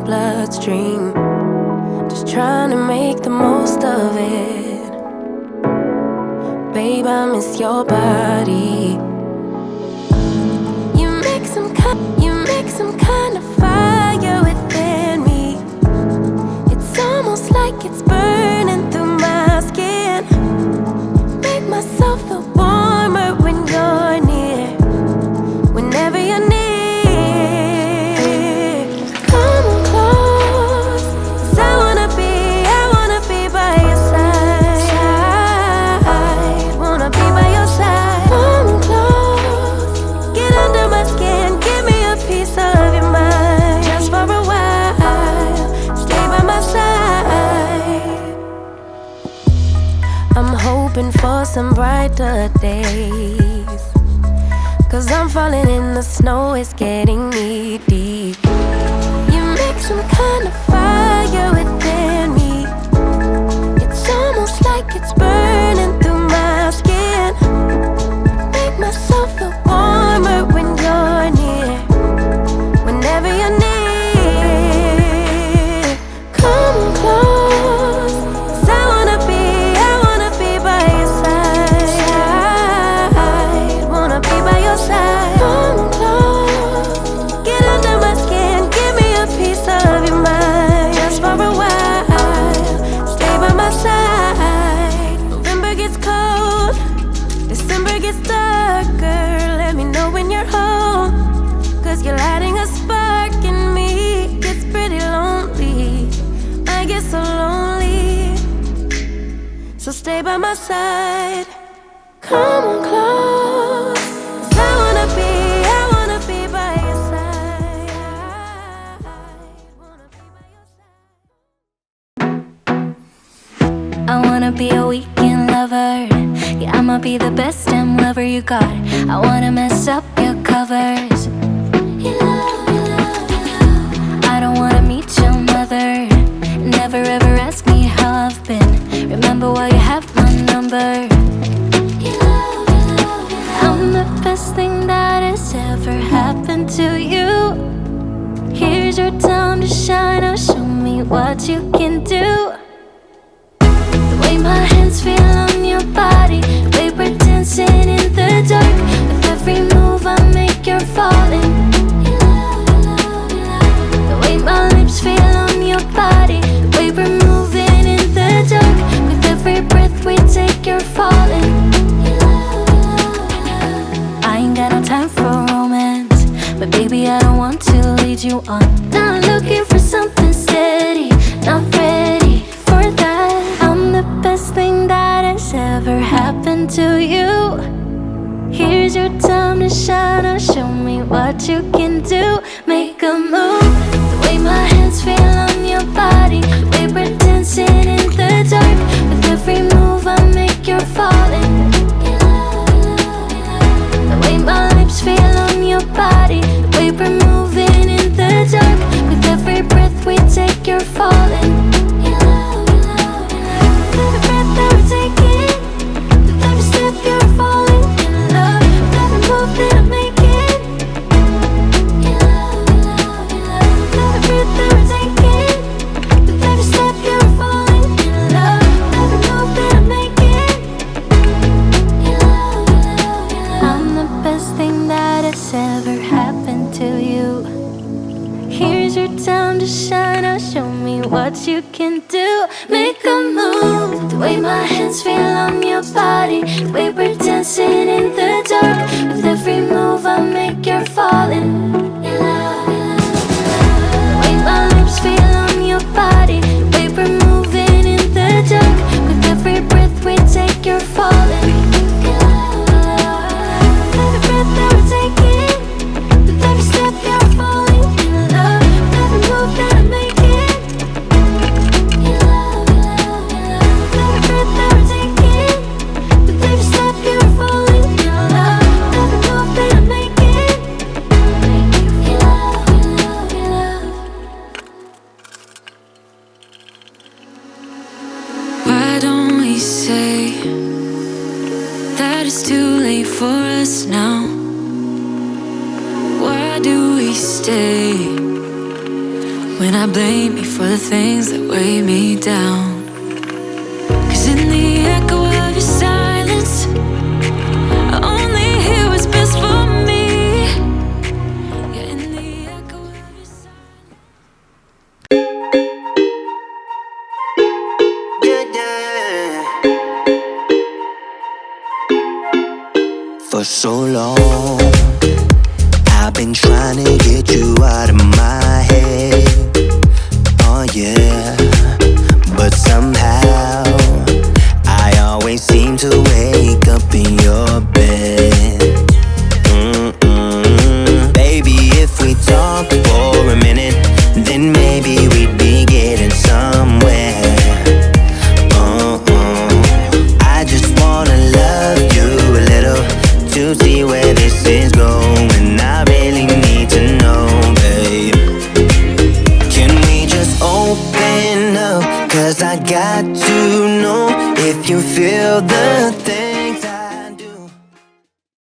bloodstream. Just trying to make the most of it. Babe, I miss your body. You make some kind of fire within me. It's almost like it's burning through my skin. Make myself feel warmer when you're near. Whenever you're near. For some brighter days, 'cause I'm falling in the snow, it's getting knee deep. You make some kind of fire within me. It's almost like it's burning through my skin. Make myself feel warmer when you're near. Whenever you're near, come close, 'cause I wanna be by your side. Wanna be by your side. Come close, get under my skin, give me a piece of your mind. Just for a while, stay by my side. November gets cold, December gets darker. Let me know when you're home, 'cause you're lighting a spark in me. It's pretty lonely, I get so lonely. So stay by my side. Come on close, 'cause I wanna be by your side. I wanna be a weekend lover. Yeah, I'ma be the best damn lover you got. I wanna mess up your covers. I don't wanna meet your mother. Never ever ask me how I've been. Remember why you have my number. I'm the best thing that has ever happened to you. Here's your time to shine. Now show me what you can do. The way my hands feel on your body, the way we're dancing in the dark. With every move I make, you're falling. The way my lips feel on your body, the way we're moving in the dark. With every breath we take, you're falling. I ain't got no time for romance, but baby I don't want to lead you on. Not looking for something steady, not ready for that. I'm the best thing that has ever happened to you. Here's your time to shine. Now show me what you can do. Make a move. The way my hands feel on your body, the way we're dancing in the dark. With every move I make, you're falling. The way my lips feel on your body, the way we're moving in the dark. With every breath we take, you're falling. With every breath that we're taking, with every step you're falling in love. With every move that I'm making, with every breath that we're taking, with every step you're falling in love. With every move that I'm making, I'm the best thing that has ever happened to you. Here's your time to shine. Now show me what you can do. Make a move. The way my hands feel on your body, the way we're dancing in the dark. With every move I make, you're falling. The way my lips feel on your body, the way we're moving in the dark. With every breath we take, you're falling. With every breath that we're taking, with every step you're falling in love. With every move that I'm making, with every breath that we're taking, with every step you're falling in love. With every move that I'm making, Why don't we say that it's too late for us now? Why do we stay when I blame me for the things that weigh me down. 'Cause in the echo of your silence, I only hear what's best for me. Yeah, in the echo of your silence. For so long, I've been trying to get you out of my head. Oh yeah, but somehow I always seem to wake up in your bed. Baby, if we talk for a minute, then maybe we'd be getting somewhere. I just wanna love you a little to see where this is going. I really need to know, babe. Can we just open up? 'Cause I got to know if you feel the thing.